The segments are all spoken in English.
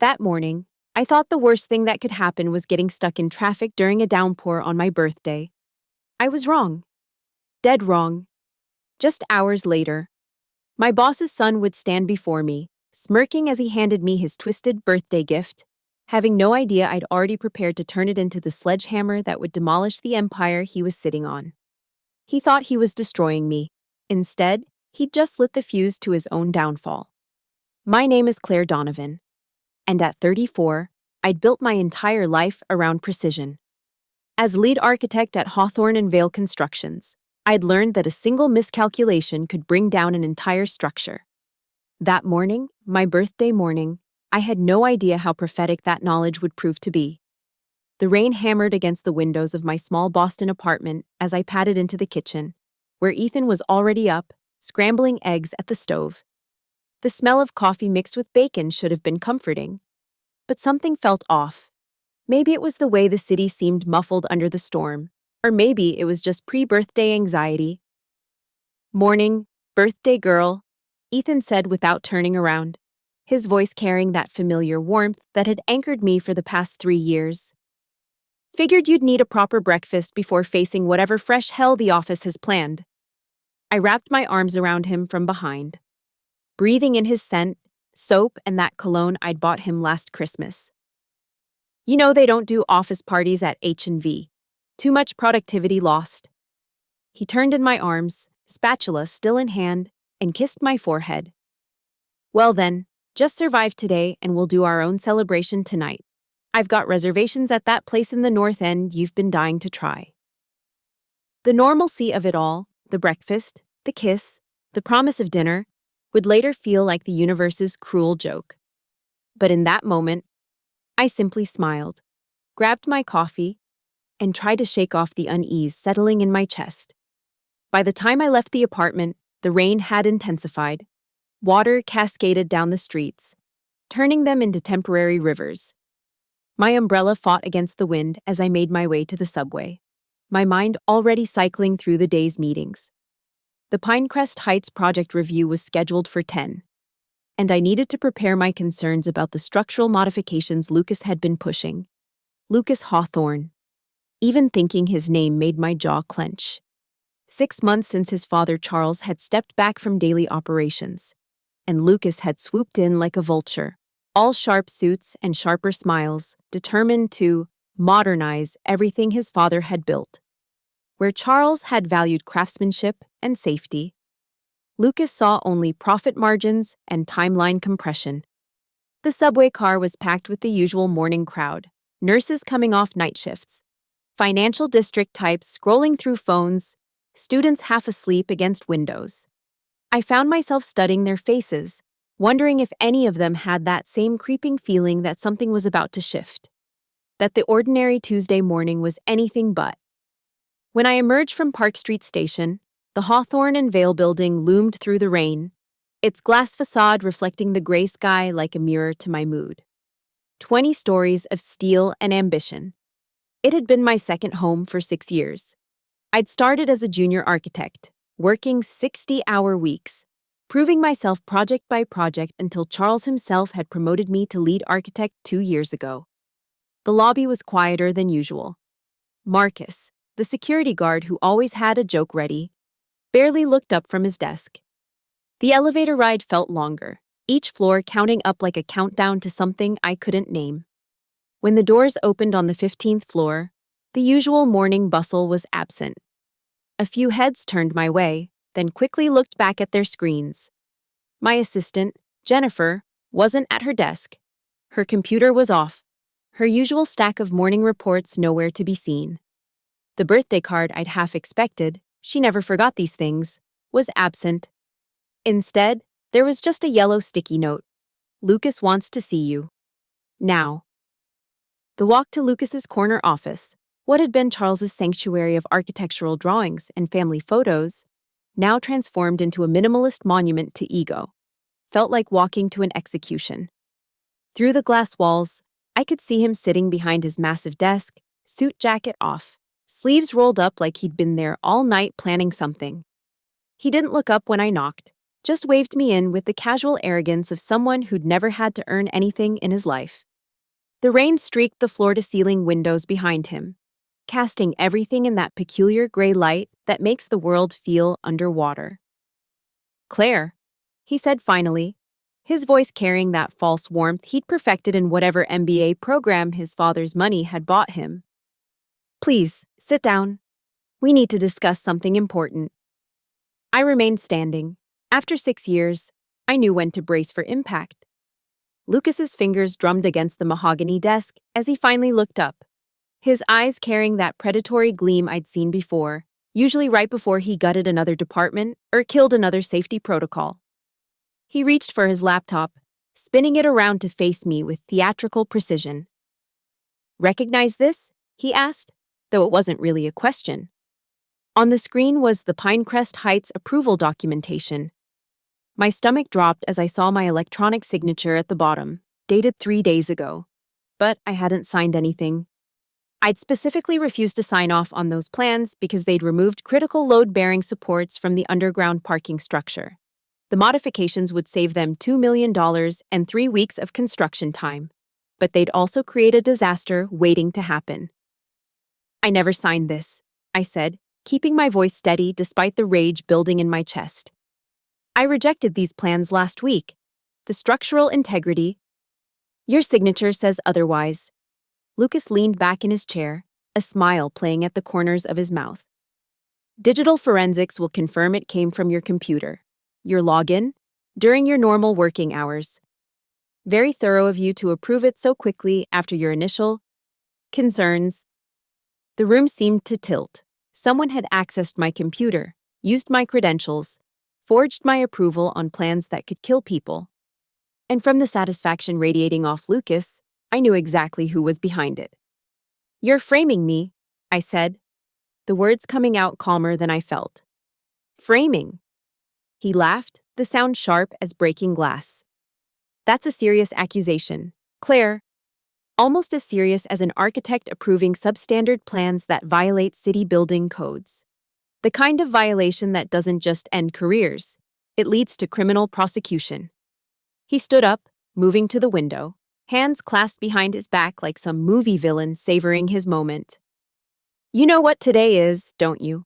That morning, I thought the worst thing that could happen was getting stuck in traffic during a downpour on my birthday. I was wrong. Dead wrong. Just hours later, my boss's son would stand before me, smirking as he handed me his twisted birthday gift, having no idea I'd already prepared to turn it into the sledgehammer that would demolish the empire he was sitting on. He thought he was destroying me. Instead, he'd just lit the fuse to his own downfall. My name is Claire Donovan, and at 34, I'd built my entire life around precision. As lead architect at Hawthorne and Vale Constructions, I'd learned that a single miscalculation could bring down an entire structure. That morning, my birthday morning, I had no idea how prophetic that knowledge would prove to be. The rain hammered against the windows of my small Boston apartment as I padded into the kitchen, where Ethan was already up, scrambling eggs at the stove. The smell of coffee mixed with bacon should have been comforting. But something felt off. Maybe it was the way the city seemed muffled under the storm, or maybe it was just pre-birthday anxiety. "Morning, birthday girl," Ethan said without turning around, his voice carrying that familiar warmth that had anchored me for the past 3 years. "Figured you'd need a proper breakfast before facing whatever fresh hell the office has planned." I wrapped my arms around him from behind, breathing in his scent, soap, and that cologne I'd bought him last Christmas. "You know they don't do office parties at H&V. Too much productivity lost." He turned in my arms, spatula still in hand, and kissed my forehead. "Well then, just survive today and we'll do our own celebration tonight. I've got reservations at that place in the North End you've been dying to try." The normalcy of it all, the breakfast, the kiss, the promise of dinner, would later feel like the universe's cruel joke. But in that moment, I simply smiled, grabbed my coffee, and tried to shake off the unease settling in my chest. By the time I left the apartment, the rain had intensified. Water cascaded down the streets, turning them into temporary rivers. My umbrella fought against the wind as I made my way to the subway, my mind already cycling through the day's meetings. The Pinecrest Heights project review was scheduled for 10, and I needed to prepare my concerns about the structural modifications Lucas had been pushing. Lucas Hawthorne. Even thinking his name made my jaw clench. 6 months since his father Charles had stepped back from daily operations, and Lucas had swooped in like a vulture, all sharp suits and sharper smiles, determined to modernize everything his father had built. Where Charles had valued craftsmanship and safety, Lucas saw only profit margins and timeline compression. The subway car was packed with the usual morning crowd, nurses coming off night shifts, financial district types scrolling through phones, students half asleep against windows. I found myself studying their faces, wondering if any of them had that same creeping feeling that something was about to shift, that the ordinary Tuesday morning was anything but. When I emerged from Park Street Station, the Hawthorne and Vale building loomed through the rain, its glass facade reflecting the gray sky like a mirror to my mood. 20 stories of steel and ambition. It had been my second home for 6 years. I'd started as a junior architect, working 60-hour weeks, proving myself project by project until Charles himself had promoted me to lead architect 2 years ago. The lobby was quieter than usual. Marcus, the security guard who always had a joke ready, barely looked up from his desk. The elevator ride felt longer, each floor counting up like a countdown to something I couldn't name. When the doors opened on the 15th floor, the usual morning bustle was absent. A few heads turned my way, then quickly looked back at their screens. My assistant, Jennifer, wasn't at her desk. Her computer was off, her usual stack of morning reports nowhere to be seen. The birthday card I'd half expected, she never forgot these things, was absent. Instead, there was just a yellow sticky note. "Lucas wants to see you. Now." The walk to Lucas's corner office, what had been Charles's sanctuary of architectural drawings and family photos, now transformed into a minimalist monument to ego, felt like walking to an execution. Through the glass walls, I could see him sitting behind his massive desk, suit jacket off, sleeves rolled up like he'd been there all night planning something. He didn't look up when I knocked, just waved me in with the casual arrogance of someone who'd never had to earn anything in his life. The rain streaked the floor-to-ceiling windows behind him, casting everything in that peculiar gray light that makes the world feel underwater. "Claire," he said finally, his voice carrying that false warmth he'd perfected in whatever MBA program his father's money had bought him. "Please, sit down. We need to discuss something important." I remained standing. After 6 years, I knew when to brace for impact. Lucas's fingers drummed against the mahogany desk as he finally looked up, his eyes carrying that predatory gleam I'd seen before, usually right before he gutted another department or killed another safety protocol. He reached for his laptop, spinning it around to face me with theatrical precision. "Recognize this?" he asked, though it wasn't really a question. On the screen was the Pinecrest Heights approval documentation. My stomach dropped as I saw my electronic signature at the bottom, dated 3 days ago. But I hadn't signed anything. I'd specifically refused to sign off on those plans because they'd removed critical load-bearing supports from the underground parking structure. The modifications would save them $2 million and 3 weeks of construction time, but they'd also create a disaster waiting to happen. "I never signed this," I said, keeping my voice steady despite the rage building in my chest. "I rejected these plans last week. The structural integrity—" "Your signature says otherwise." Lucas leaned back in his chair, a smile playing at the corners of his mouth. "Digital forensics will confirm it came from your computer, your login, during your normal working hours. Very thorough of you to approve it so quickly after your initial concerns." The room seemed to tilt. Someone had accessed my computer, used my credentials, forged my approval on plans that could kill people. And from the satisfaction radiating off Lucas, I knew exactly who was behind it. "You're framing me," I said, the words coming out calmer than I felt. "Framing." He laughed, the sound sharp as breaking glass. "That's a serious accusation, Claire. Almost as serious as an architect approving substandard plans that violate city building codes. The kind of violation that doesn't just end careers, it leads to criminal prosecution." He stood up, moving to the window, hands clasped behind his back like some movie villain savoring his moment. "You know what today is, don't you?"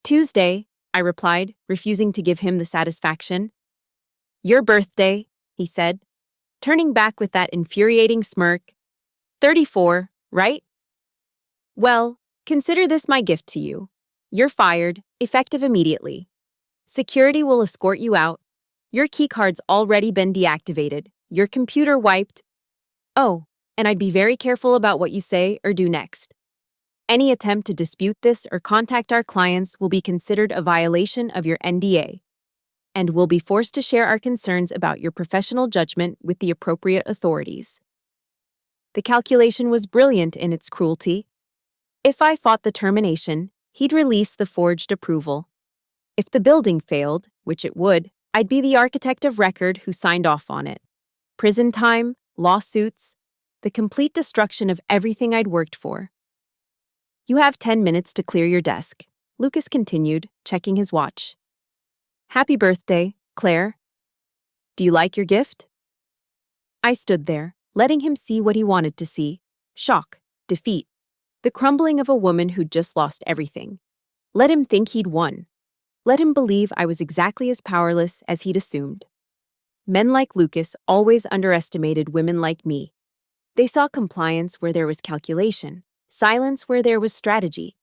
"Tuesday," I replied, refusing to give him the satisfaction. "Your birthday," he said, turning back with that infuriating smirk. 34, right? "Well, consider this my gift to you. You're fired, effective immediately. Security will escort you out. Your keycard's already been deactivated, your computer wiped. Oh, and I'd be very careful about what you say or do next. Any attempt to dispute this or contact our clients will be considered a violation of your NDA, and we'll be forced to share our concerns about your professional judgment with the appropriate authorities." The calculation was brilliant in its cruelty. If I fought the termination, he'd release the forged approval. If the building failed, which it would, I'd be the architect of record who signed off on it. Prison time, lawsuits, the complete destruction of everything I'd worked for. "You have 10 minutes to clear your desk," Lucas continued, checking his watch. "Happy birthday, Claire. Do you like your gift?" I stood there, letting him see what he wanted to see. Shock, defeat, the crumbling of a woman who'd just lost everything. Let him think he'd won. Let him believe I was exactly as powerless as he'd assumed. Men like Lucas always underestimated women like me. They saw compliance where there was calculation, silence where there was strategy.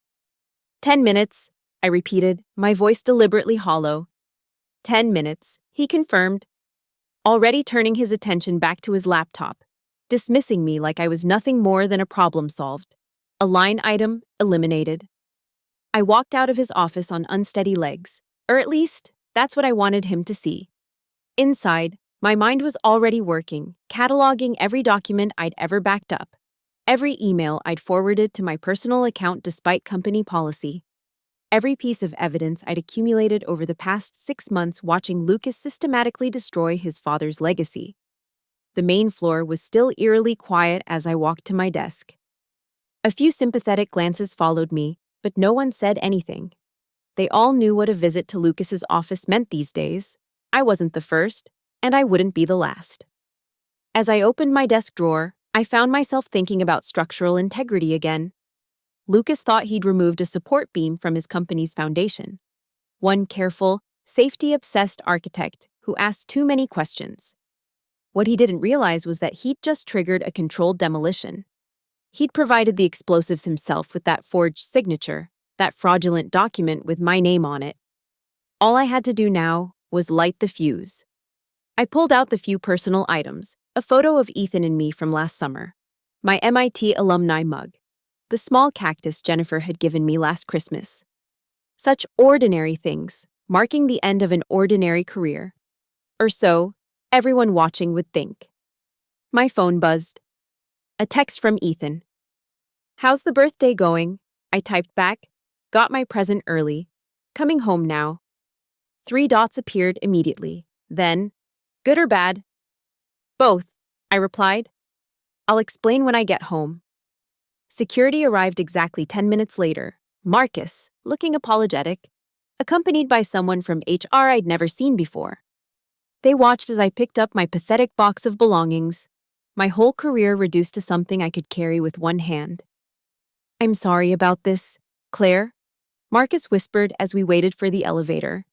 10 minutes, I repeated, my voice deliberately hollow. 10 minutes, he confirmed, already turning his attention back to his laptop, dismissing me like I was nothing more than a problem solved. A line item eliminated. I walked out of his office on unsteady legs, or at least, that's what I wanted him to see. Inside, my mind was already working, cataloging every document I'd ever backed up, every email I'd forwarded to my personal account despite company policy, every piece of evidence I'd accumulated over the past 6 months watching Lucas systematically destroy his father's legacy. The main floor was still eerily quiet as I walked to my desk. A few sympathetic glances followed me, but no one said anything. They all knew what a visit to Lucas's office meant these days, I wasn't the first, and I wouldn't be the last. As I opened my desk drawer, I found myself thinking about structural integrity again. Lucas thought he'd removed a support beam from his company's foundation. One careful, safety-obsessed architect who asked too many questions. What he didn't realize was that he'd just triggered a controlled demolition. He'd provided the explosives himself with that forged signature, that fraudulent document with my name on it. All I had to do now was light the fuse. I pulled out the few personal items, a photo of Ethan and me from last summer, my MIT alumni mug, the small cactus Jennifer had given me last Christmas. Such ordinary things, marking the end of an ordinary career. Or so, everyone watching would think. My phone buzzed. A text from Ethan. "How's the birthday going?" I typed back. "Got my present early. Coming home now." 3 dots appeared immediately. Then, "Good or bad?" "Both," I replied. "I'll explain when I get home." Security arrived exactly 10 minutes later. Marcus, looking apologetic, accompanied by someone from HR I'd never seen before. They watched as I picked up my pathetic box of belongings, my whole career reduced to something I could carry with one hand. "I'm sorry about this, Claire," Marcus whispered as we waited for the elevator.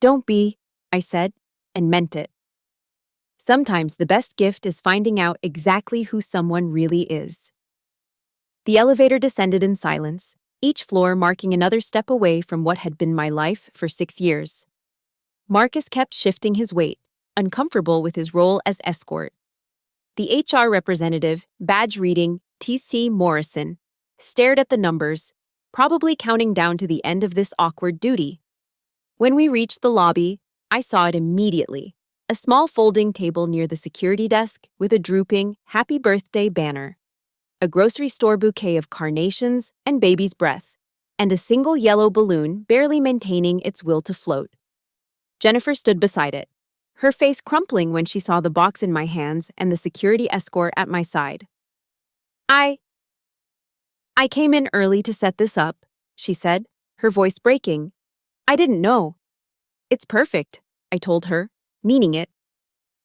"Don't be," I said, and meant it. Sometimes the best gift is finding out exactly who someone really is. The elevator descended in silence, each floor marking another step away from what had been my life for 6 years. Marcus kept shifting his weight, uncomfortable with his role as escort. The HR representative, badge reading T.C. Morrison, stared at the numbers, probably counting down to the end of this awkward duty. When we reached the lobby, I saw it immediately. A small folding table near the security desk with a drooping "Happy Birthday" banner. A grocery store bouquet of carnations and baby's breath, and a single yellow balloon barely maintaining its will to float. Jennifer stood beside it, her face crumpling when she saw the box in my hands and the security escort at my side. I came in early to set this up," she said, her voice breaking. "I didn't know." "It's perfect," I told her, meaning it.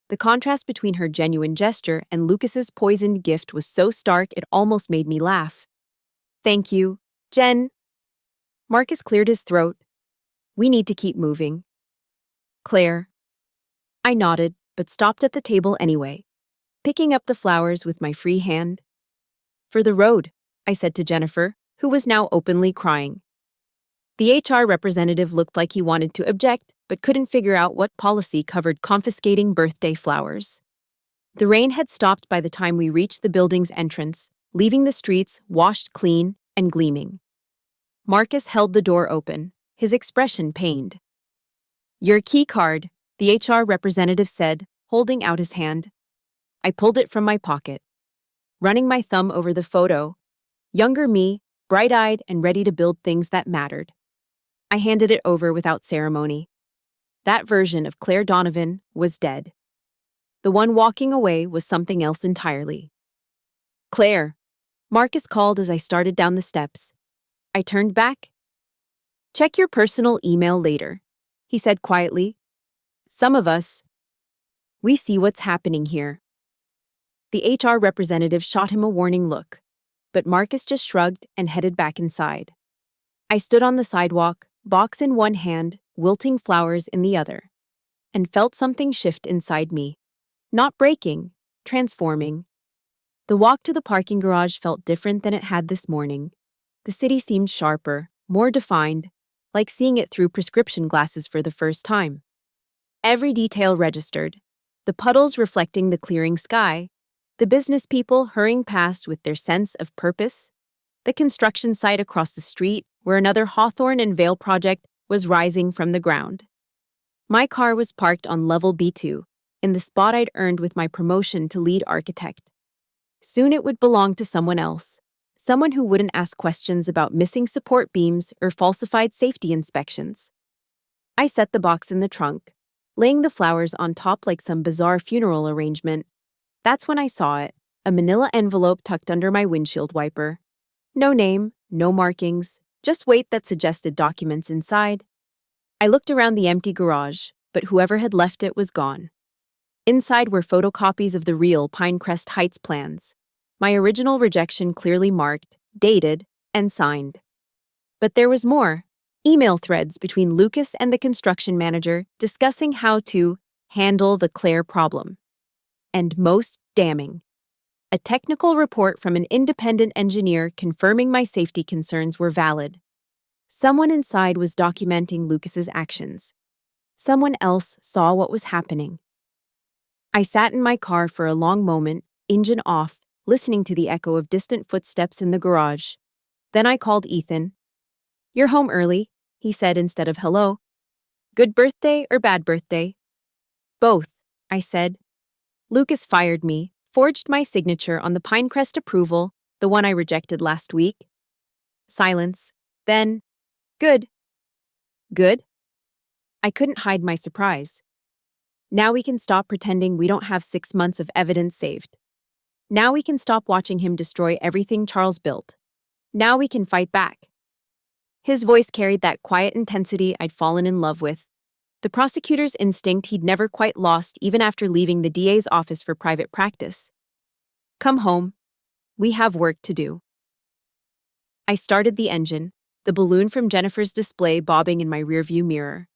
The contrast between her genuine gesture and Lucas's poisoned gift was so stark it almost made me laugh. "Thank you, Jen." Marcus cleared his throat. "We need to keep moving." "Claire." I nodded, but stopped at the table anyway, picking up the flowers with my free hand. "For the road," I said to Jennifer, who was now openly crying. The HR representative looked like he wanted to object, but couldn't figure out what policy covered confiscating birthday flowers. The rain had stopped by the time we reached the building's entrance, leaving the streets washed clean and gleaming. Marcus held the door open, his expression pained. "Your key card," the HR representative said, holding out his hand. I pulled it from my pocket. Running my thumb over the photo, younger me, bright-eyed and ready to build things that mattered. I handed it over without ceremony. That version of Claire Donovan was dead. The one walking away was something else entirely. "Claire," Marcus called as I started down the steps. I turned back. "Check your personal email later," he said quietly. "Some of us, we see what's happening here." The HR representative shot him a warning look, but Marcus just shrugged and headed back inside. I stood on the sidewalk, box in one hand, wilting flowers in the other, and felt something shift inside me. Not breaking, transforming. The walk to the parking garage felt different than it had this morning. The city seemed sharper, more defined, like seeing it through prescription glasses for the first time. Every detail registered. The puddles reflecting the clearing sky, the business people hurrying past with their sense of purpose, the construction site across the street where another Hawthorne and Vale project was rising from the ground. My car was parked on level B2, in the spot I'd earned with my promotion to lead architect. Soon it would belong to someone else, someone who wouldn't ask questions about missing support beams or falsified safety inspections. I set the box in the trunk, laying the flowers on top like some bizarre funeral arrangement. That's when I saw it, a manila envelope tucked under my windshield wiper. No name, no markings, just weight that suggested documents inside. I looked around the empty garage, but whoever had left it was gone. Inside were photocopies of the real Pinecrest Heights plans. My original rejection clearly marked, dated, and signed. But there was more. Email threads between Lucas and the construction manager discussing how to handle the Claire problem. And most damning, a technical report from an independent engineer confirming my safety concerns were valid. Someone inside was documenting Lucas's actions. Someone else saw what was happening. I sat in my car for a long moment, engine off, listening to the echo of distant footsteps in the garage. Then I called Ethan. "You're home early," he said instead of hello. "Good birthday or bad birthday?" "Both," I said. Lucas fired me, forged my signature on the Pinecrest approval, the one I rejected last week. Silence. Then, "Good." "Good?" I couldn't hide my surprise. Now we can stop pretending we don't have 6 months of evidence saved. Now we can stop watching him destroy everything Charles built. Now we can fight back. His voice carried that quiet intensity I'd fallen in love with. The prosecutor's instinct he'd never quite lost even after leaving the DA's office for private practice. "Come home. We have work to do." I started the engine, the balloon from Jennifer's display bobbing in my rearview mirror.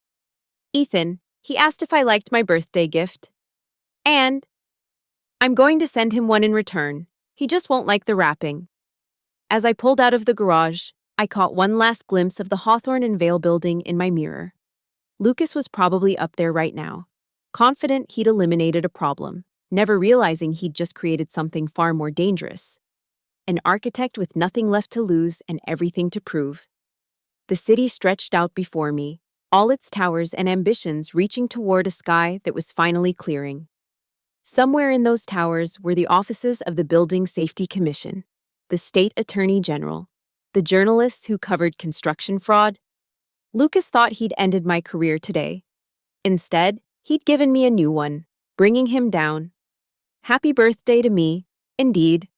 "Ethan, he asked if I liked my birthday gift. And I'm going to send him one in return. He just won't like the wrapping." As I pulled out of the garage, I caught one last glimpse of the Hawthorne and Vale building in my mirror. Lucas was probably up there right now, confident he'd eliminated a problem, never realizing he'd just created something far more dangerous. An architect with nothing left to lose and everything to prove. The city stretched out before me, all its towers and ambitions reaching toward a sky that was finally clearing. Somewhere in those towers were the offices of the Building Safety Commission, the state attorney general, the journalists who covered construction fraud. Lucas thought he'd ended my career today. Instead, he'd given me a new one, bringing him down. Happy birthday to me, indeed.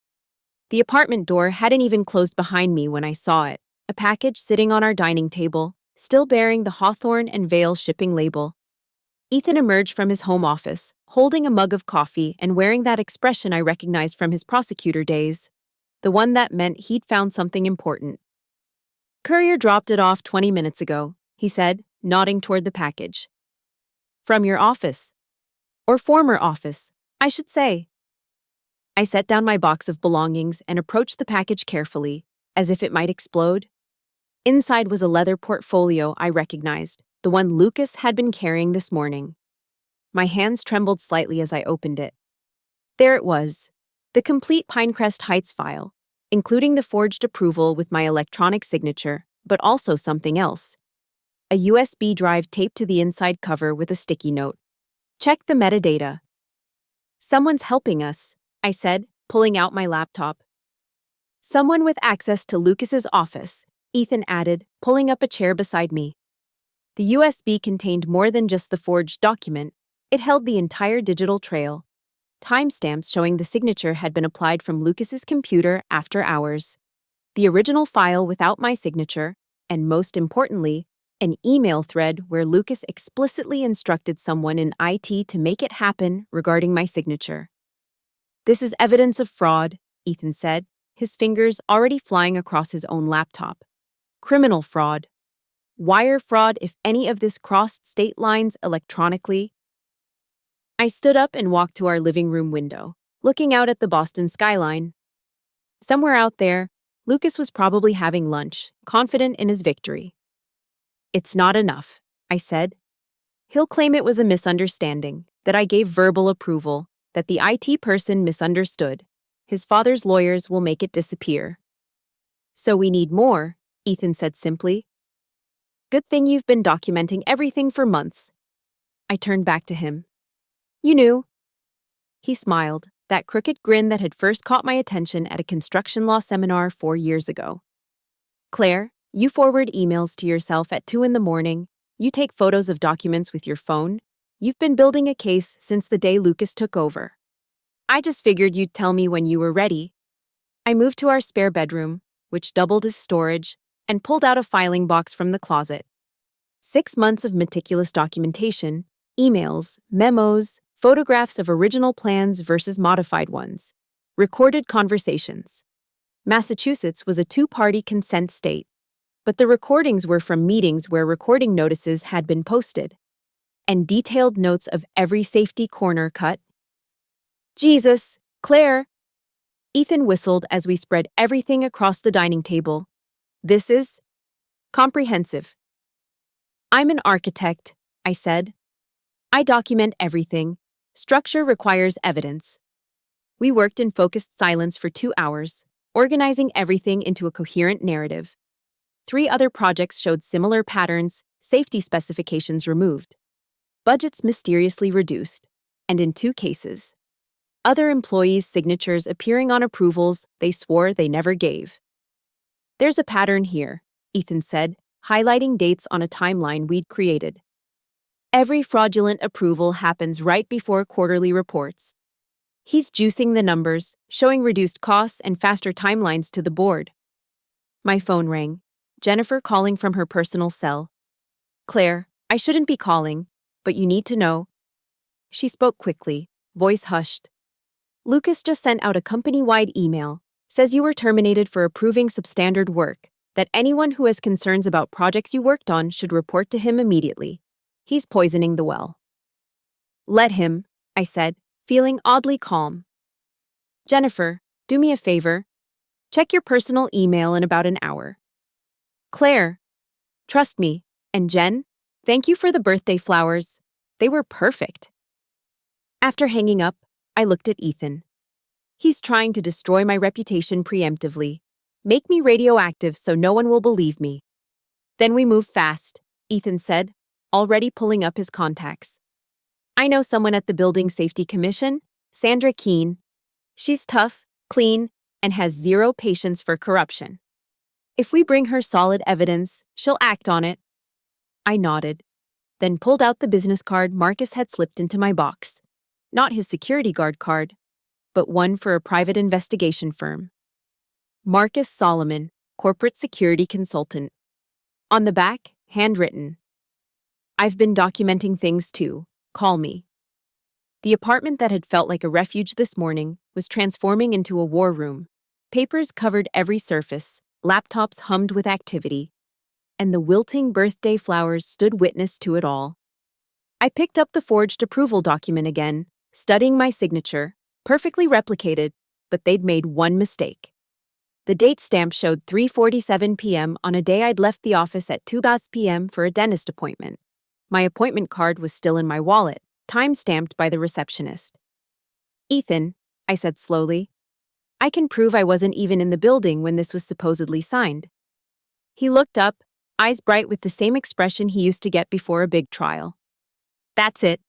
The apartment door hadn't even closed behind me when I saw it, a package sitting on our dining table, still bearing the Hawthorne and Vale shipping label. Ethan emerged from his home office, holding a mug of coffee and wearing that expression I recognized from his prosecutor days, the one that meant he'd found something important. "Courier dropped it off 20 minutes ago," he said, nodding toward the package. "From your office. Or former office, I should say." I set down my box of belongings and approached the package carefully, as if it might explode. Inside was a leather portfolio I recognized, the one Lucas had been carrying this morning. My hands trembled slightly as I opened it. There it was, the complete Pinecrest Heights file, including the forged approval with my electronic signature, but also something else. A USB drive taped to the inside cover with a sticky note. "Check the metadata." "Someone's helping us," I said, pulling out my laptop. "Someone with access to Lucas's office," Ethan added, pulling up a chair beside me. The USB contained more than just the forged document. It held the entire digital trail. Timestamps showing the signature had been applied from Lucas's computer after hours. The original file without my signature, and most importantly, an email thread where Lucas explicitly instructed someone in IT to make it happen regarding my signature. "This is evidence of fraud," Ethan said, his fingers already flying across his own laptop. "Criminal fraud. Wire fraud if any of this crossed state lines electronically." I stood up and walked to our living room window, looking out at the Boston skyline. Somewhere out there, Lucas was probably having lunch, confident in his victory. "It's not enough," I said. "He'll claim it was a misunderstanding, that I gave verbal approval, that the IT person misunderstood. His father's lawyers will make it disappear." "So we need more," Ethan said simply. "Good thing you've been documenting everything for months." I turned back to him. "You knew." He smiled, that crooked grin that had first caught my attention at a construction law seminar 4 years ago. "Claire, you forward emails to yourself at 2 a.m, you take photos of documents with your phone. You've been building a case since the day Lucas took over. I just figured you'd tell me when you were ready." I moved to our spare bedroom, which doubled as storage, and pulled out a filing box from the closet. 6 months of meticulous documentation, Emails, memos, photographs of original plans versus modified ones. Recorded conversations. Massachusetts was a two-party consent state, but the recordings were from meetings where recording notices had been posted, and detailed notes of every safety corner cut. Jesus, Claire! Ethan whistled as we spread everything across the dining table. This is comprehensive. I'm an architect, I said. I document everything. Structure requires evidence. We worked in focused silence for 2 hours, organizing everything into a coherent narrative. 3 other projects showed similar patterns, safety specifications removed, budgets mysteriously reduced, and in 2 cases, other employees' signatures appearing on approvals they swore they never gave. There's a pattern here, Ethan said, highlighting dates on a timeline we'd created. Every fraudulent approval happens right before quarterly reports. He's juicing the numbers, showing reduced costs and faster timelines to the board. My phone rang. Jennifer calling from her personal cell. Claire, I shouldn't be calling, but you need to know. She spoke quickly, voice hushed. Lucas just sent out a company-wide email, says you were terminated for approving substandard work, that anyone who has concerns about projects you worked on should report to him immediately. He's poisoning the well. Let him, I said, feeling oddly calm. Jennifer, do me a favor. Check your personal email in about an hour. Claire, trust me, and Jen, thank you for the birthday flowers. They were perfect. After hanging up, I looked at Ethan. He's trying to destroy my reputation preemptively, make me radioactive so no one will believe me. Then we move fast, Ethan said, already pulling up his contacts. I know someone at the Building Safety Commission, Sandra Keene. She's tough, clean, and has zero patience for corruption. If we bring her solid evidence, she'll act on it. I nodded, then pulled out the business card Marcus had slipped into my box. Not his security guard card, but one for a private investigation firm. Marcus Solomon, corporate security consultant. On the back, handwritten. I've been documenting things too. Call me. The apartment that had felt like a refuge this morning was transforming into a war room. Papers covered every surface, laptops hummed with activity, and the wilting birthday flowers stood witness to it all. I picked up the forged approval document again, studying my signature, perfectly replicated, but they'd made one mistake. The date stamp showed 3:47 p.m. on a day I'd left the office at 2 p.m. for a dentist appointment. My appointment card was still in my wallet, time-stamped by the receptionist. Ethan, I said slowly, I can prove I wasn't even in the building when this was supposedly signed. He looked up, eyes bright with the same expression he used to get before a big trial. That's it.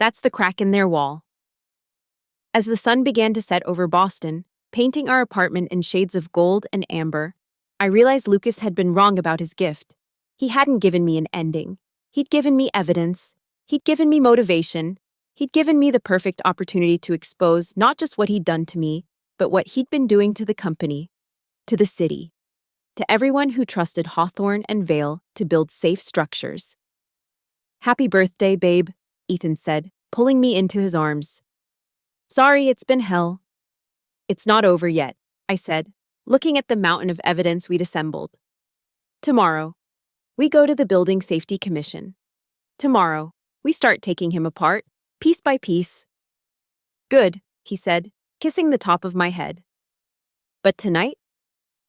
That's the crack in their wall. As the sun began to set over Boston, painting our apartment in shades of gold and amber, I realized Lucas had been wrong about his gift. He hadn't given me an ending. He'd given me evidence. He'd given me motivation. He'd given me the perfect opportunity to expose not just what he'd done to me, but what he'd been doing to the company, to the city, to everyone who trusted Hawthorne and Vale to build safe structures. Happy birthday, babe, Ethan said, pulling me into his arms. Sorry, it's been hell. It's not over yet, I said, looking at the mountain of evidence we'd assembled. Tomorrow, we go to the Building Safety Commission. Tomorrow, we start taking him apart, piece by piece. Good, he said, kissing the top of my head. But tonight,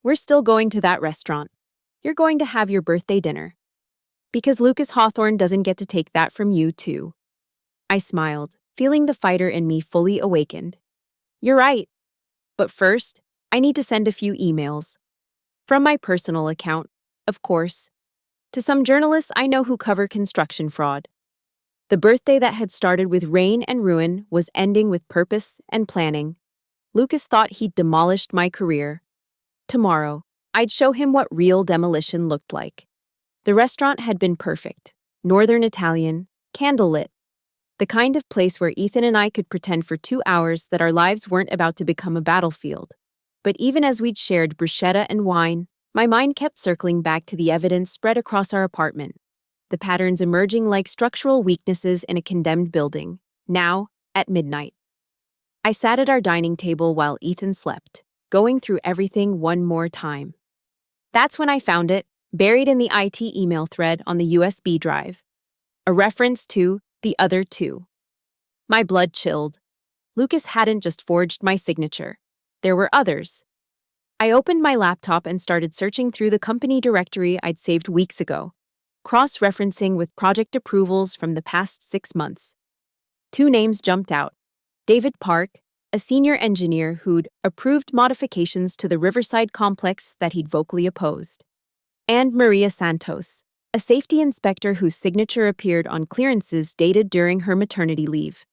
we're still going to that restaurant. You're going to have your birthday dinner. Because Lucas Hawthorne doesn't get to take that from you, too. I smiled, feeling the fighter in me fully awakened. You're right. But first, I need to send a few emails. From my personal account, of course, to some journalists I know who cover construction fraud. The birthday that had started with rain and ruin was ending with purpose and planning. Lucas thought he'd demolished my career. Tomorrow, I'd show him what real demolition looked like. The restaurant had been perfect. Northern Italian, candlelit. The kind of place where Ethan and I could pretend for 2 hours that our lives weren't about to become a battlefield. But even as we'd shared bruschetta and wine, my mind kept circling back to the evidence spread across our apartment. the patterns emerging like structural weaknesses in a condemned building, now, at midnight. I sat at our dining table while Ethan slept, going through everything one more time. That's when I found it, buried in the IT email thread on the USB drive. A reference to the other two. My blood chilled. Lucas hadn't just forged my signature. There were others. I opened my laptop and started searching through the company directory I'd saved weeks ago, cross-referencing with project approvals from the past 6 months. 2 names jumped out. David Park, a senior engineer who'd approved modifications to the Riverside complex that he'd vocally opposed. And Maria Santos, a safety inspector whose signature appeared on clearances dated during her maternity leave.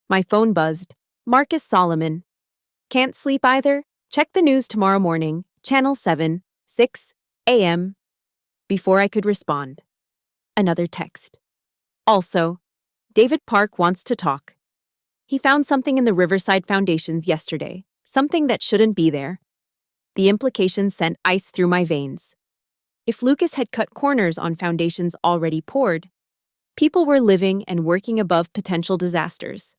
My phone buzzed. Marcus Solomon. Can't sleep either? Check the news tomorrow morning, Channel 7, 6 a.m. Before I could respond. Another text. Also, David Park wants to talk. He found something in the Riverside foundations yesterday, something that shouldn't be there. The implications sent ice through my veins. If Lucas had cut corners on foundations already poured, people were living and working above potential disasters.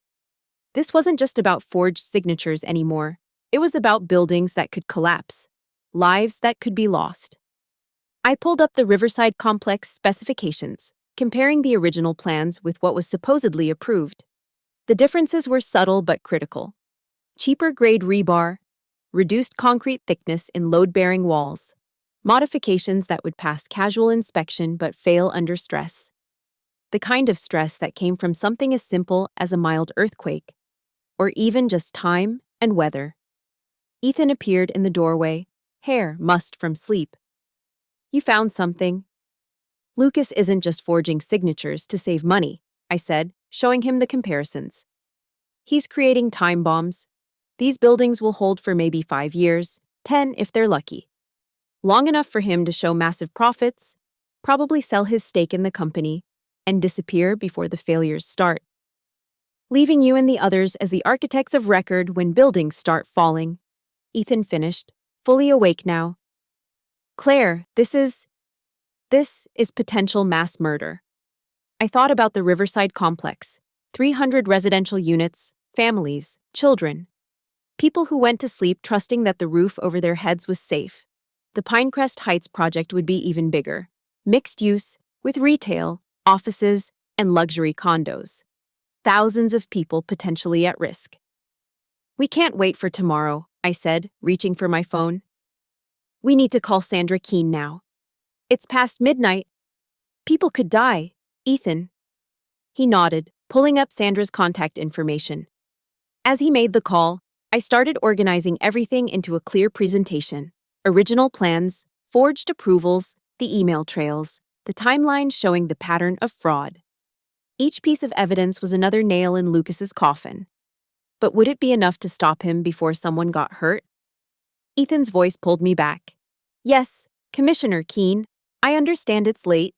This wasn't just about forged signatures anymore. It was about buildings that could collapse, lives that could be lost. I pulled up the Riverside complex specifications, comparing the original plans with what was supposedly approved. The differences were subtle but critical. Cheaper grade rebar, reduced concrete thickness in load-bearing walls, modifications that would pass casual inspection but fail under stress. The kind of stress that came from something as simple as a mild earthquake, or even just time and weather. Ethan appeared in the doorway, hair mussed from sleep. You found something. Lucas isn't just forging signatures to save money, I said, showing him the comparisons. He's creating time bombs. These buildings will hold for maybe 5 years, 10 if they're lucky. Long enough for him to show massive profits, probably sell his stake in the company, and disappear before the failures start. Leaving you and the others as the architects of record when buildings start falling. Ethan finished, fully awake now. Claire, this is potential mass murder. I thought about the Riverside complex, 300 residential units, families, children. People who went to sleep trusting that the roof over their heads was safe. The Pinecrest Heights project would be even bigger. Mixed use, with retail, offices, and luxury condos. Thousands of people potentially at risk. We can't wait for tomorrow, I said, reaching for my phone. We need to call Sandra Keene now. It's past midnight. People could die. Ethan. He nodded, pulling up Sandra's contact information. As he made the call, I started organizing everything into a clear presentation. Original plans, forged approvals, the email trails, the timeline showing the pattern of fraud. Each piece of evidence was another nail in Lucas's coffin. But would it be enough to stop him before someone got hurt? Ethan's voice pulled me back. Yes, Commissioner Keene, I understand it's late.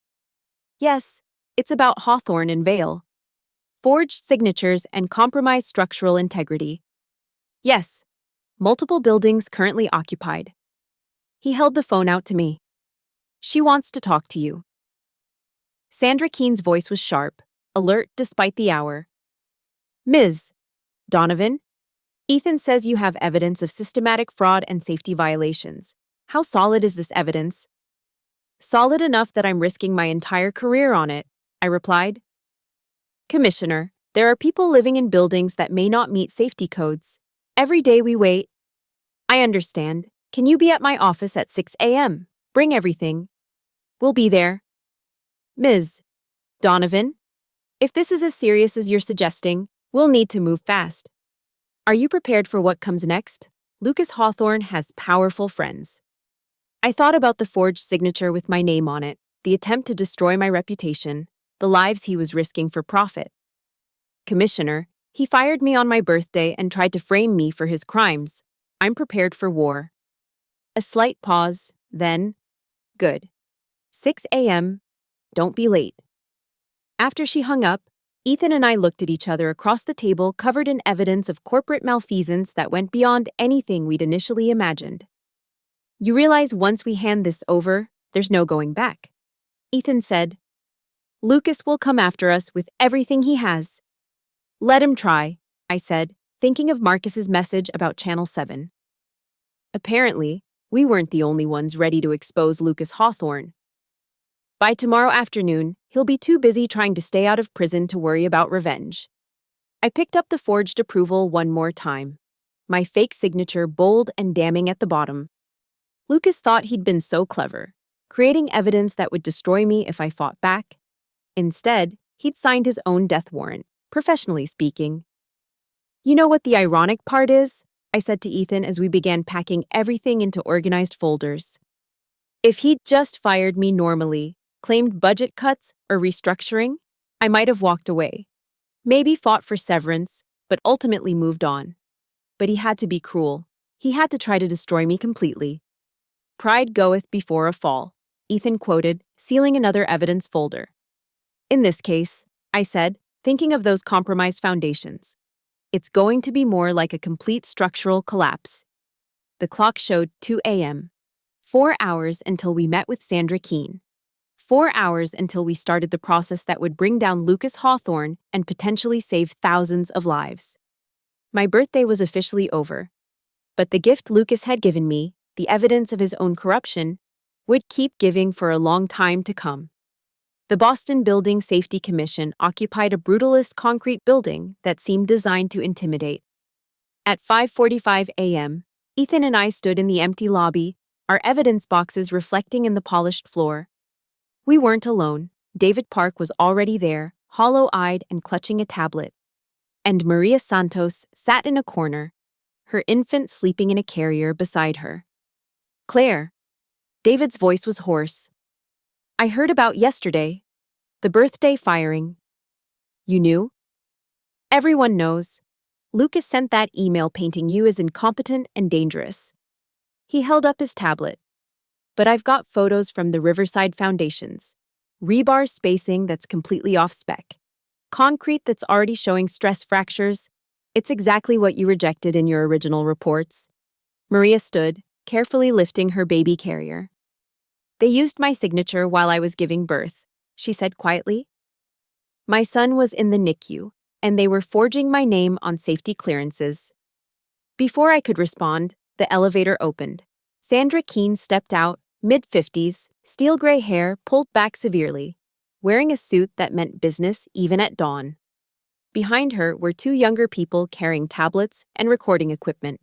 Yes, it's about Hawthorne and Vale. Forged signatures and compromised structural integrity. Yes, multiple buildings currently occupied. He held the phone out to me. She wants to talk to you. Sandra Keene's voice was sharp, alert despite the hour. Ms. Donovan, Ethan says you have evidence of systematic fraud and safety violations. How solid is this evidence? Solid enough that I'm risking my entire career on it, I replied. Commissioner, there are people living in buildings that may not meet safety codes. Every day we wait. I understand. Can you be at my office at 6 a.m.? Bring everything. We'll be there. Ms. Donovan, if this is as serious as you're suggesting, we'll need to move fast. Are you prepared for what comes next? Lucas Hawthorne has powerful friends. I thought about the forged signature with my name on it, the attempt to destroy my reputation, the lives he was risking for profit. Commissioner, he fired me on my birthday and tried to frame me for his crimes. I'm prepared for war. A slight pause, then, good. 6 a.m., don't be late. After she hung up, Ethan and I looked at each other across the table covered in evidence of corporate malfeasance that went beyond anything we'd initially imagined. You realize once we hand this over, there's no going back. Ethan said, Lucas will come after us with everything he has. Let him try, I said, thinking of Marcus's message about Channel 7. Apparently, we weren't the only ones ready to expose Lucas Hawthorne. By tomorrow afternoon, he'll be too busy trying to stay out of prison to worry about revenge. I picked up the forged approval one more time, my fake signature bold and damning at the bottom. Lucas thought he'd been so clever, creating evidence that would destroy me if I fought back. Instead, he'd signed his own death warrant, professionally speaking. You know what the ironic part is? I said to Ethan as we began packing everything into organized folders. If he'd just fired me normally, claimed budget cuts or restructuring, I might have walked away. Maybe fought for severance, but ultimately moved on. But he had to be cruel. He had to try to destroy me completely. Pride goeth before a fall, Ethan quoted, sealing another evidence folder. In this case, I said, thinking of those compromised foundations. It's going to be more like a complete structural collapse. The clock showed 2 a.m. 4 hours until we met with Sandra Keene. 4 hours until we started the process that would bring down Lucas Hawthorne and potentially save thousands of lives. My birthday was officially over. But the gift Lucas had given me, the evidence of his own corruption, would keep giving for a long time to come. The Boston Building Safety Commission occupied a brutalist concrete building that seemed designed to intimidate. At 5:45 a.m., Ethan and I stood in the empty lobby, our evidence boxes reflecting in the polished floor. We weren't alone. David Park was already there, hollow-eyed and clutching a tablet. And Maria Santos sat in a corner, her infant sleeping in a carrier beside her. Claire. David's voice was hoarse. I heard about yesterday. The birthday firing. You knew? Everyone knows. Lucas sent that email painting you as incompetent and dangerous. He held up his tablet. But I've got photos from the Riverside foundations. Rebar spacing that's completely off-spec. Concrete that's already showing stress fractures. It's exactly what you rejected in your original reports. Maria stood, carefully lifting her baby carrier. They used my signature while I was giving birth, she said quietly. My son was in the NICU, and they were forging my name on safety clearances. Before I could respond, the elevator opened. Sandra Keene stepped out, mid-50s, steel gray hair pulled back severely, wearing a suit that meant business even at dawn. Behind her were two younger people carrying tablets and recording equipment.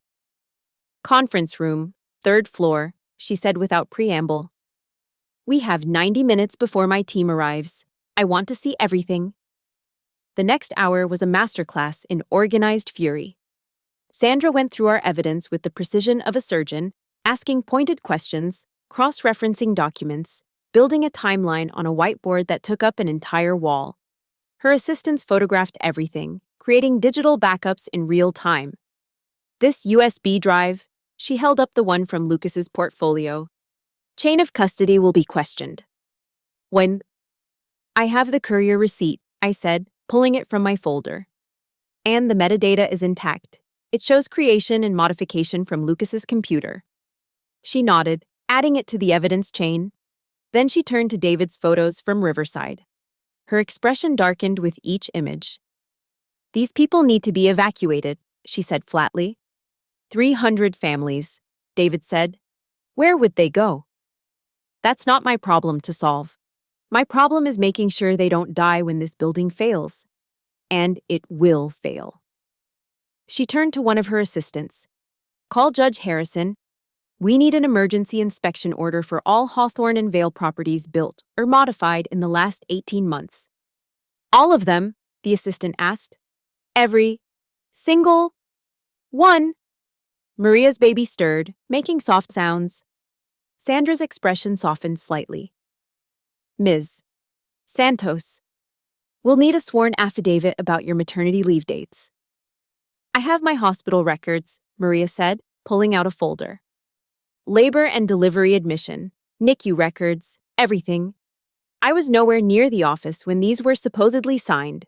Conference room, 3rd floor, she said without preamble. We have 90 minutes before my team arrives. I want to see everything. The next hour was a masterclass in organized fury. Sandra went through our evidence with the precision of a surgeon, asking pointed questions, cross-referencing documents, building a timeline on a whiteboard that took up an entire wall. Her assistants photographed everything, creating digital backups in real time. This USB drive, she held up the one from Lucas's portfolio. Chain of custody will be questioned. When? I have the courier receipt, I said, pulling it from my folder. And the metadata is intact. It shows creation and modification from Lucas's computer. She nodded, adding it to the evidence chain. Then she turned to David's photos from Riverside. Her expression darkened with each image. These people need to be evacuated, she said flatly. 300 families, David said. Where would they go? That's not my problem to solve. My problem is making sure they don't die when this building fails. And it will fail. She turned to one of her assistants. Call Judge Harrison. We need an emergency inspection order for all Hawthorne and Vale properties built or modified in the last 18 months. All of them, the assistant asked. Every single one. Maria's baby stirred, making soft sounds. Sandra's expression softened slightly. Ms. Santos, we'll need a sworn affidavit about your maternity leave dates. I have my hospital records, Maria said, pulling out a folder. Labor and delivery admission, NICU records, everything. I was nowhere near the office when these were supposedly signed.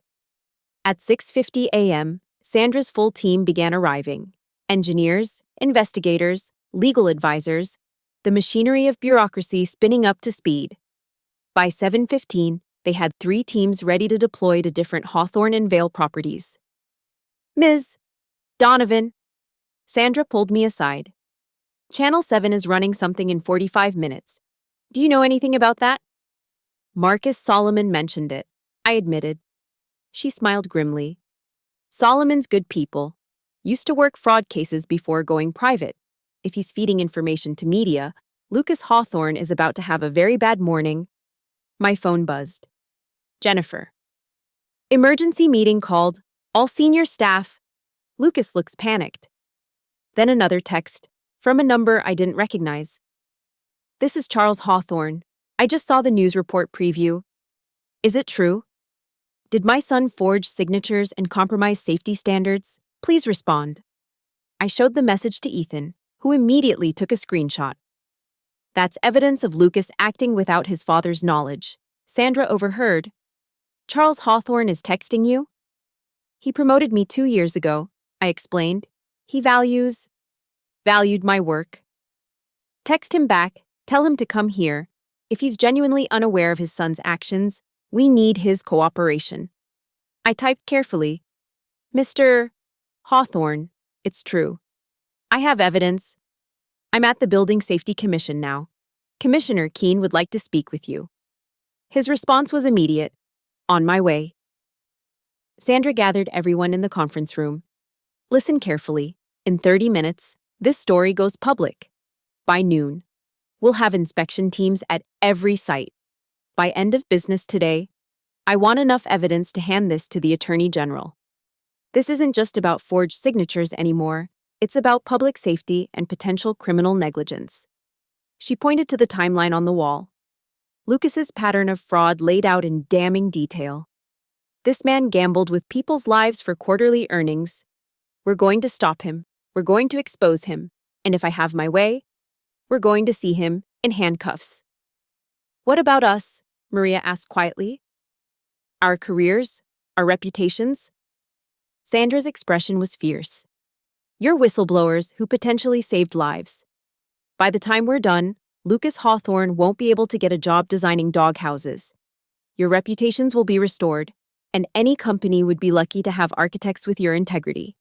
At 6:50 a.m., Sandra's full team began arriving. Engineers, investigators, legal advisors, the machinery of bureaucracy spinning up to speed. By 7:15, They had 3 teams ready to deploy to different Hawthorne and Vale properties. Ms. Donovan, Sandra pulled me aside. Channel 7 is running something in 45 minutes. Do you know anything about that? Marcus Solomon mentioned it, I admitted. She smiled grimly. Solomon's good people. Used to work fraud cases before going private. If he's feeding information to media, Lucas Hawthorne is about to have a very bad morning. My phone buzzed. Jennifer. Emergency meeting called. All senior staff. Lucas looks panicked. Then another text, from a number I didn't recognize. This is Charles Hawthorne. I just saw the news report preview. Is it true? Did my son forge signatures and compromise safety standards? Please respond. I showed the message to Ethan, who immediately took a screenshot. That's evidence of Lucas acting without his father's knowledge. Sandra overheard. Charles Hawthorne is texting you? He promoted me 2 years ago, I explained. He valued my work. Text him back, tell him to come here. If he's genuinely unaware of his son's actions, we need his cooperation. I typed carefully. Mr. Hawthorne, it's true. I have evidence. I'm at the Building Safety Commission now. Commissioner Keene would like to speak with you. His response was immediate. On my way. Sandra gathered everyone in the conference room. Listen carefully. In 30 minutes, this story goes public. By noon, we'll have inspection teams at every site. By end of business today, I want enough evidence to hand this to the Attorney General. This isn't just about forged signatures anymore. It's about public safety and potential criminal negligence. She pointed to the timeline on the wall. Lucas's pattern of fraud laid out in damning detail. This man gambled with people's lives for quarterly earnings. We're going to stop him. We're going to expose him. And if I have my way, we're going to see him in handcuffs. What about us? Maria asked quietly. Our careers? Our reputations? Sandra's expression was fierce. You're whistleblowers who potentially saved lives. By the time we're done, Lucas Hawthorne won't be able to get a job designing doghouses. Your reputations will be restored, and any company would be lucky to have architects with your integrity.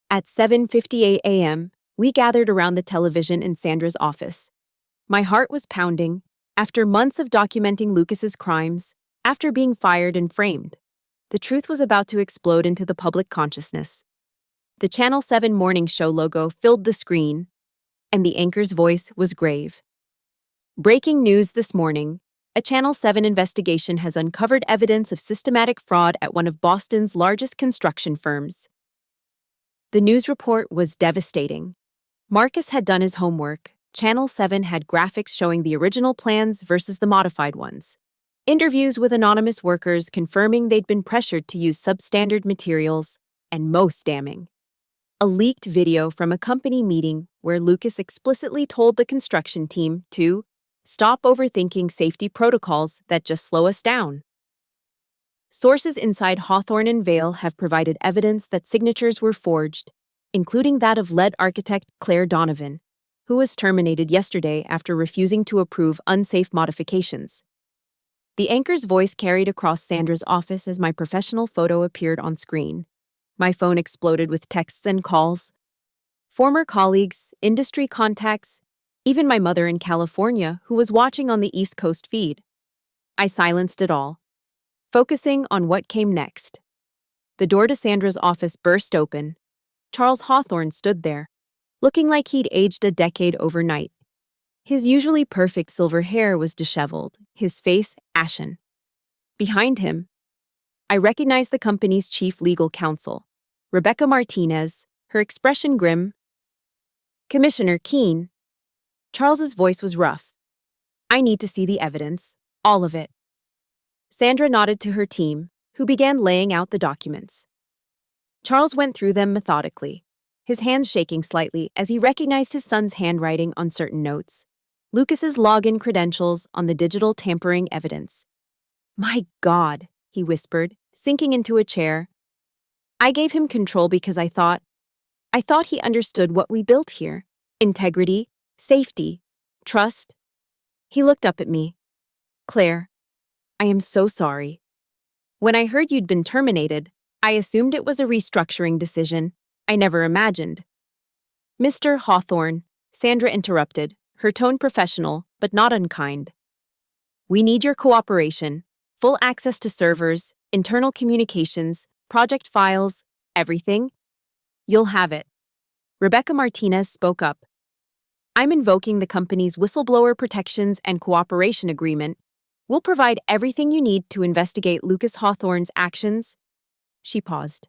At 7:58 a.m., we gathered around the television in Sandra's office. My heart was pounding. After months of documenting Lucas's crimes, after being fired and framed, the truth was about to explode into the public consciousness. The Channel 7 morning show logo filled the screen, and the anchor's voice was grave. Breaking news this morning. A Channel 7 investigation has uncovered evidence of systematic fraud at one of Boston's largest construction firms. The news report was devastating. Marcus had done his homework. Channel 7 had graphics showing the original plans versus the modified ones. Interviews with anonymous workers confirming they'd been pressured to use substandard materials, and most damning, a leaked video from a company meeting where Lucas explicitly told the construction team to stop overthinking safety protocols that just slow us down. Sources inside Hawthorne and Vale have provided evidence that signatures were forged, including that of lead architect Claire Donovan, who was terminated yesterday after refusing to approve unsafe modifications. The anchor's voice carried across Sandra's office as my professional photo appeared on screen. My phone exploded with texts and calls. Former colleagues, industry contacts, even my mother in California, who was watching on the East Coast feed. I silenced it all, focusing on what came next. The door to Sandra's office burst open. Charles Hawthorne stood there, looking like he'd aged a decade overnight. His usually perfect silver hair was disheveled, his face ashen. Behind him, I recognized the company's chief legal counsel, Rebecca Martinez, her expression grim. Commissioner Keene. Charles's voice was rough. I need to see the evidence, all of it. Sandra nodded to her team, who began laying out the documents. Charles went through them methodically, his hands shaking slightly as he recognized his son's handwriting on certain notes, Lucas's login credentials on the digital tampering evidence. My God, he whispered, sinking into a chair. I gave him control because I thought he understood what we built here. Integrity, safety, trust. He looked up at me. Claire. I am so sorry. When I heard you'd been terminated, I assumed it was a restructuring decision. I never imagined. Mr. Hawthorne, Sandra interrupted, her tone professional, but not unkind. We need your cooperation, full access to servers, internal communications, project files, everything. You'll have it. Rebecca Martinez spoke up. I'm invoking the company's whistleblower protections and cooperation agreement. We'll provide everything you need to investigate Lucas Hawthorne's actions. She paused.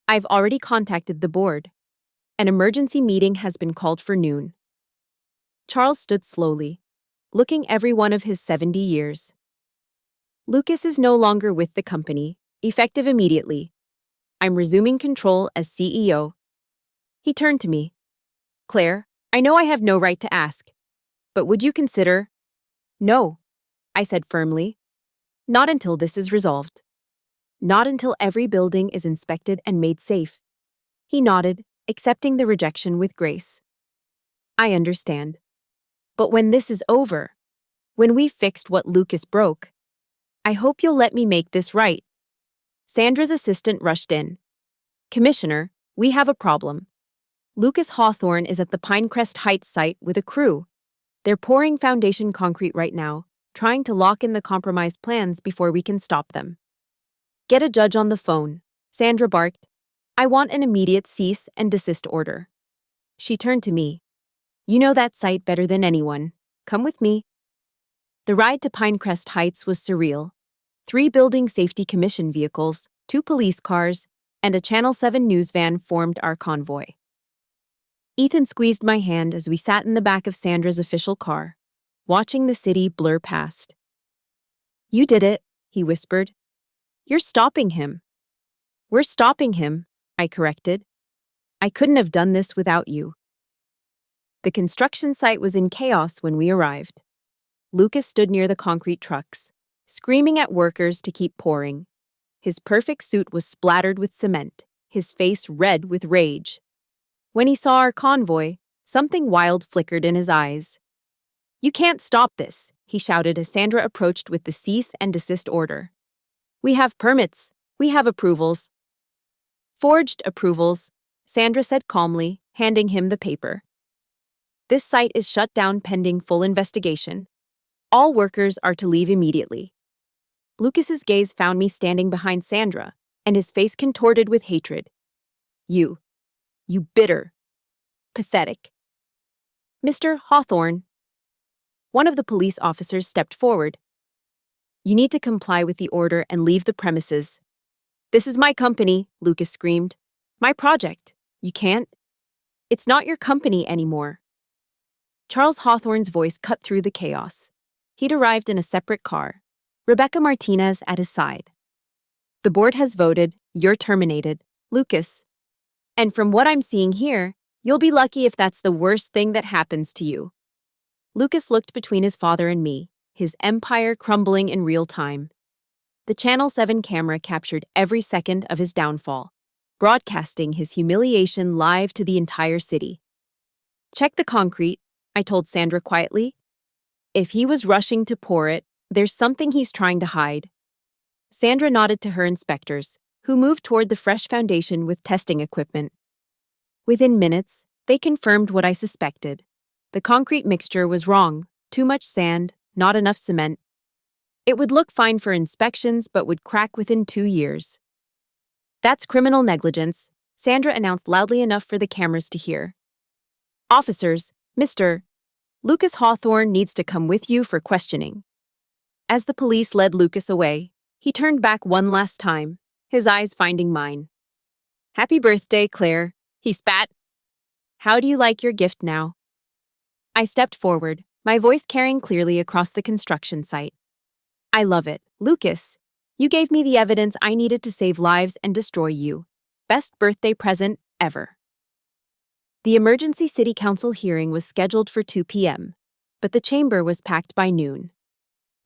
I've already contacted the board. An emergency meeting has been called for noon. Charles stood slowly, looking every one of his 70 years. Lucas is no longer with the company, effective immediately. I'm resuming control as CEO. He turned to me. Claire, I know I have no right to ask, but would you consider? No, I said firmly. Not until this is resolved. Not until every building is inspected and made safe. He nodded, accepting the rejection with grace. I understand. But when this is over, when we've fixed what Lucas broke, I hope you'll let me make this right. Sandra's assistant rushed in. Commissioner, we have a problem. Lucas Hawthorne is at the Pinecrest Heights site with a crew. They're pouring foundation concrete right now, trying to lock in the compromised plans before we can stop them. Get a judge on the phone, Sandra barked. I want an immediate cease and desist order. She turned to me. You know that site better than anyone. Come with me. The ride to Pinecrest Heights was surreal. 3 Building Safety Commission vehicles, 2 police cars, and a Channel 7 news van formed our convoy. Ethan squeezed my hand as we sat in the back of Sandra's official car, watching the city blur past. You did it, he whispered. You're stopping him. We're stopping him, I corrected. I couldn't have done this without you. The construction site was in chaos when we arrived. Lucas stood near the concrete trucks, screaming at workers to keep pouring. His perfect suit was splattered with cement, his face red with rage. When he saw our convoy, something wild flickered in his eyes. You can't stop this, he shouted as Sandra approached with the cease and desist order. We have permits. We have approvals. Forged approvals, Sandra said calmly, handing him the paper. This site is shut down pending full investigation. All workers are to leave immediately. Lucas's gaze found me standing behind Sandra, and his face contorted with hatred. You bitter, pathetic. Mr. Hawthorne. One of the police officers stepped forward. You need to comply with the order and leave the premises. This is my company, Lucas screamed. My project. You can't. It's not your company anymore. Charles Hawthorne's voice cut through the chaos. He'd arrived in a separate car, Rebecca Martinez at his side. The board has voted, you're terminated, Lucas. And from what I'm seeing here, you'll be lucky if that's the worst thing that happens to you. Lucas looked between his father and me, his empire crumbling in real time. The Channel 7 camera captured every second of his downfall, broadcasting his humiliation live to the entire city. Check the concrete, I told Sandra quietly. If he was rushing to pour it, there's something he's trying to hide. Sandra nodded to her inspectors, who moved toward the fresh foundation with testing equipment. Within minutes, they confirmed what I suspected. The concrete mixture was wrong, too much sand, not enough cement. It would look fine for inspections but would crack within 2 years. That's criminal negligence, Sandra announced loudly enough for the cameras to hear. Officers, Mr. Lucas Hawthorne needs to come with you for questioning. As the police led Lucas away, he turned back one last time, his eyes finding mine. Happy birthday, Claire, he spat. How do you like your gift now? I stepped forward, my voice carrying clearly across the construction site. I love it, Lucas. You gave me the evidence I needed to save lives and destroy you. Best birthday present ever. The emergency city council hearing was scheduled for 2 p.m., but the chamber was packed by noon.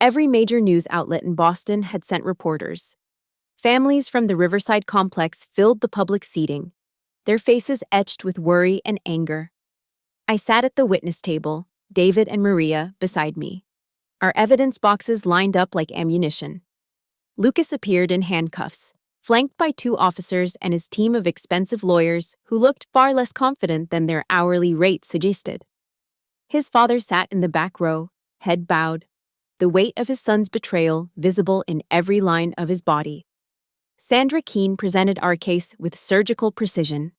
Every major news outlet in Boston had sent reporters. Families from the Riverside complex filled the public seating, their faces etched with worry and anger. I sat at the witness table, David and Maria beside me. our evidence boxes lined up like ammunition. Lucas appeared in handcuffs, flanked by 2 officers and his team of expensive lawyers who looked far less confident than their hourly rate suggested. His father sat in the back row, head bowed, the weight of his son's betrayal visible in every line of his body. Sandra Keene presented our case with surgical precision.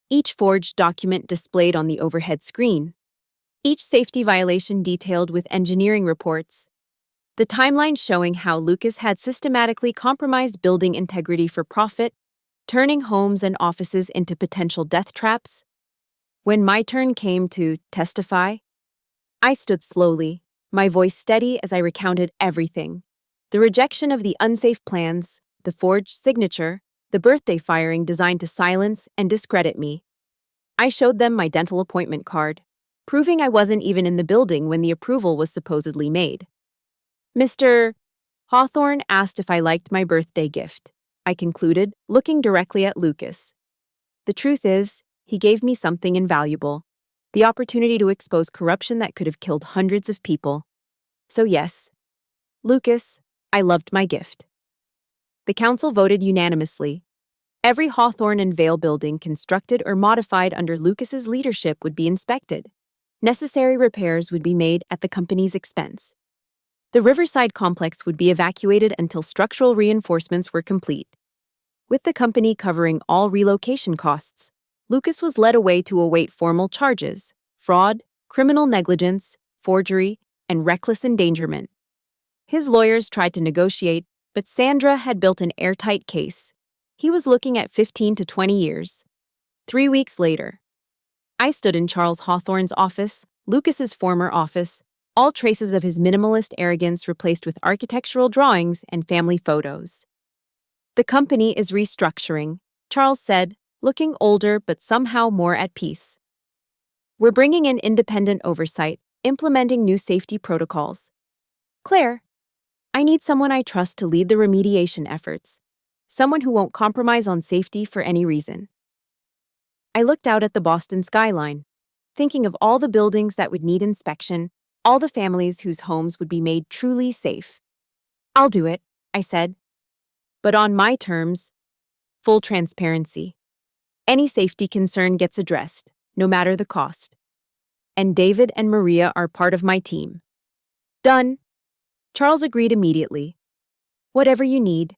Each forged document displayed on the overhead screen. Each safety violation detailed with engineering reports. The timeline showing how Lucas had systematically compromised building integrity for profit, turning homes and offices into potential death traps. When my turn came to testify, I stood slowly, my voice steady as I recounted everything. The rejection of the unsafe plans, the forged signature, the birthday firing designed to silence and discredit me. I showed them my dental appointment card, proving I wasn't even in the building when the approval was supposedly made. Mr. Hawthorne asked if I liked my birthday gift, I concluded, looking directly at Lucas. The truth is, he gave me something invaluable, the opportunity to expose corruption that could have killed hundreds of people. So yes, Lucas, I loved my gift. The council voted unanimously. Every Hawthorne and Vale building constructed or modified under Lucas's leadership would be inspected. Necessary repairs would be made at the company's expense. The Riverside complex would be evacuated until structural reinforcements were complete. With the company covering all relocation costs, Lucas was led away to await formal charges: fraud, criminal negligence, forgery, and reckless endangerment. His lawyers tried to negotiate, but Sandra had built an airtight case. He was looking at 15 to 20 years. 3 weeks later, I stood in Charles Hawthorne's office, Lucas's former office, all traces of his minimalist arrogance replaced with architectural drawings and family photos. The company is restructuring, Charles said, looking older but somehow more at peace. We're bringing in independent oversight, implementing new safety protocols. Claire, I need someone I trust to lead the remediation efforts, someone who won't compromise on safety for any reason. I looked out at the Boston skyline, thinking of all the buildings that would need inspection, all the families whose homes would be made truly safe. I'll do it, I said. But on my terms, full transparency. Any safety concern gets addressed, no matter the cost. And David and Maria are part of my team. Done. Charles agreed immediately. Whatever you need.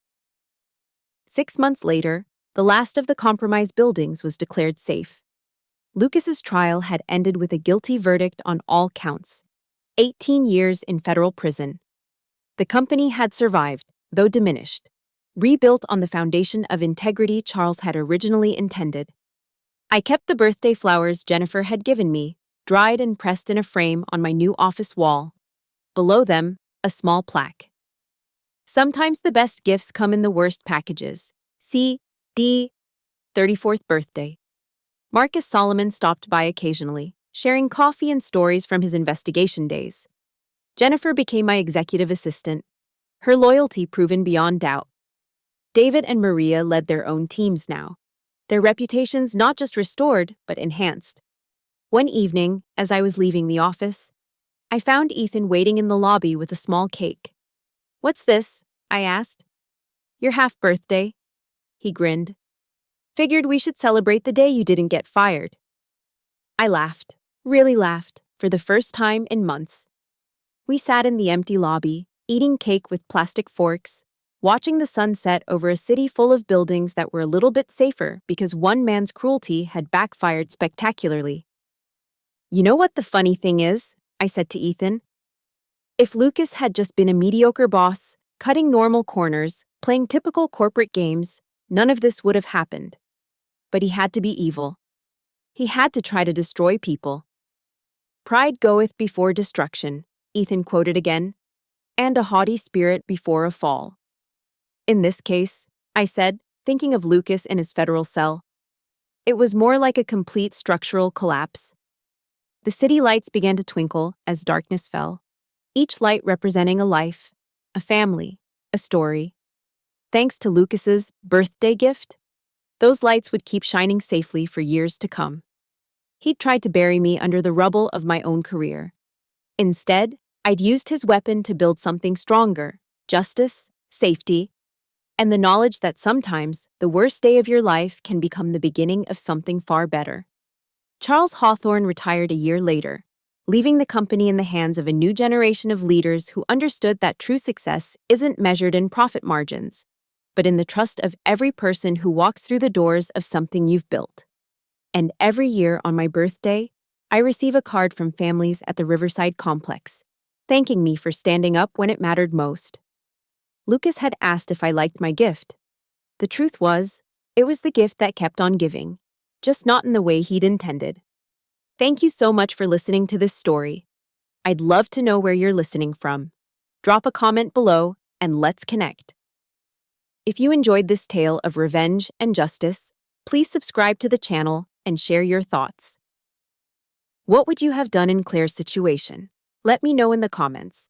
6 months later, the last of the compromised buildings was declared safe. Lucas's trial had ended with a guilty verdict on all counts. 18 years in federal prison. The company had survived, though diminished, rebuilt on the foundation of integrity Charles had originally intended. I kept the birthday flowers Jennifer had given me, dried and pressed in a frame on my new office wall. Below them, a small plaque. Sometimes the best gifts come in the worst packages. C.D. 34th birthday. Marcus Solomon stopped by occasionally, sharing coffee and stories from his investigation days. Jennifer became my executive assistant, her loyalty proven beyond doubt. David and Maria led their own teams now, their reputations not just restored, but enhanced. One evening, as I was leaving the office, I found Ethan waiting in the lobby with a small cake. "What's this?" I asked. "Your half-birthday." He grinned. "Figured we should celebrate the day you didn't get fired." I laughed, really laughed, for the first time in months. We sat in the empty lobby, eating cake with plastic forks, watching the sun set over a city full of buildings that were a little bit safer because one man's cruelty had backfired spectacularly. "You know what the funny thing is?" I said to Ethan. "If Lucas had just been a mediocre boss, cutting normal corners, playing typical corporate games, none of this would have happened. But he had to be evil. He had to try to destroy people. 'Pride goeth before destruction,'" Ethan quoted again, "and a haughty spirit before a fall." "In this case," I said, thinking of Lucas in his federal cell, "it was more like a complete structural collapse." The city lights began to twinkle as darkness fell, each light representing a life, a family, a story. Thanks to Lucas's birthday gift, those lights would keep shining safely for years to come. He'd tried to bury me under the rubble of my own career. Instead, I'd used his weapon to build something stronger: justice, safety, and the knowledge that sometimes the worst day of your life can become the beginning of something far better. Charles Hawthorne retired a year later, leaving the company in the hands of a new generation of leaders who understood that true success isn't measured in profit margins, but in the trust of every person who walks through the doors of something you've built. And every year on my birthday, I receive a card from families at the Riverside Complex, thanking me for standing up when it mattered most. Lucas had asked if I liked my gift. The truth was, it was the gift that kept on giving, just not in the way he'd intended. Thank you so much for listening to this story. I'd love to know where you're listening from. Drop a comment below and let's connect. If you enjoyed this tale of revenge and justice, please subscribe to the channel and share your thoughts. What would you have done in Claire's situation? Let me know in the comments.